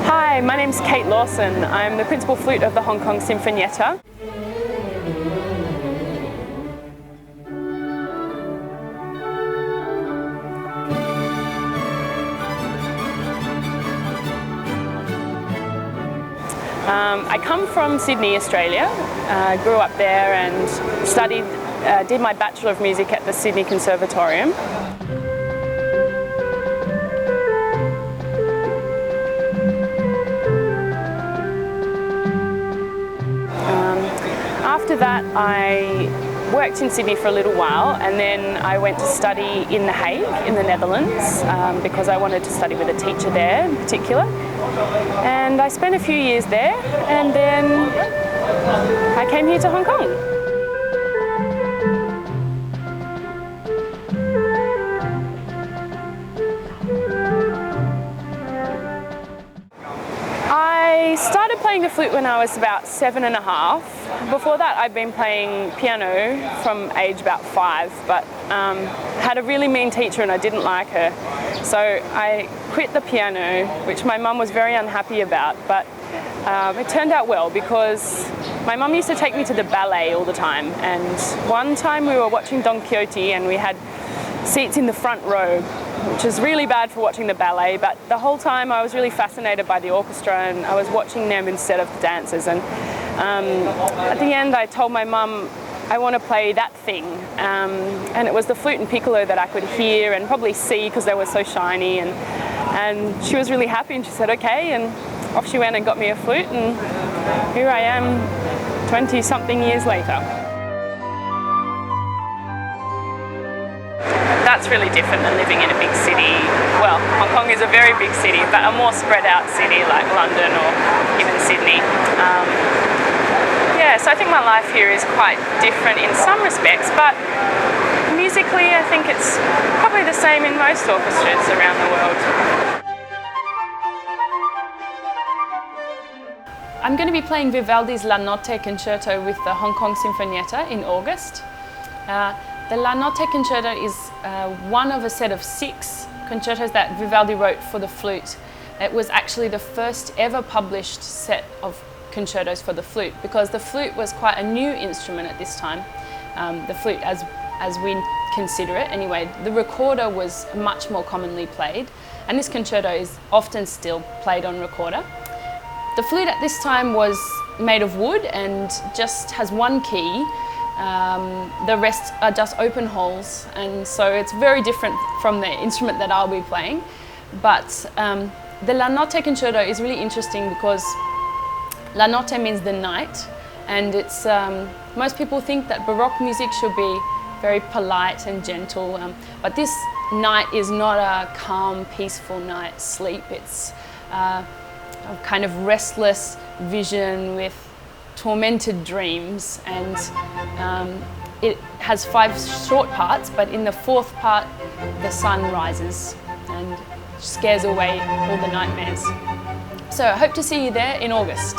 Hi, my name's Kate Lawson. I'm the principal flute of the Hong Kong Sinfonietta. I come from Sydney, Australia. Grew up there and studied, did my Bachelor of Music at the Sydney Conservatorium. After that, I worked in Sydney for a little while, and then I went to study in The Hague in the Netherlands because I wanted to study with a teacher there in particular. And I spent a few years there, and then I came here to Hong Kong. I started playing the flute when I was about 7.5. Before that, I'd been playing piano from age about 5, but had a really mean teacher and I didn't like her. So I quit the piano, which my mum was very unhappy about, but it turned out well because my mum used to take me to the ballet all the time. And one time we were watching Don Quixote and we had seats in the front row, which is really bad for watching the ballet, but the whole time I was really fascinated by the orchestra and I was watching them instead of the dancers. And at the end I told my mum I want to play that thing, and it was the flute and piccolo that I could hear and probably see because they were so shiny, and she was really happy and she said okay, and off she went and got me a flute, and here I am 20-something years later. That's really different than living in a big city. Well, Hong Kong is a very big city, but a more spread out city like London or even Sydney. Yeah, so I think my life here is quite different in some respects, but musically I think it's probably the same in most orchestras around the world. I'm going to be playing Vivaldi's La Notte concerto with the Hong Kong Sinfonietta in August. The La Notte concerto is one of a set of 6 concertos that Vivaldi wrote for the flute. It was actually the first ever published set of concertos for the flute, because the flute was quite a new instrument at this time. The flute, as we consider it anyway, the recorder was much more commonly played, and this concerto is often still played on recorder. The flute at this time was made of wood and just has one key. The rest are just open holes, and so it's very different from the instrument that I'll be playing. But the La Notte concerto is really interesting because La Notte means the night, and it's most people think that Baroque music should be very polite and gentle, but this night is not a calm, peaceful night's sleep. It's a kind of restless vision with tormented dreams, and it has 5 short parts, but in the 4th part the sun rises and scares away all the nightmares. So I hope to see you there in August.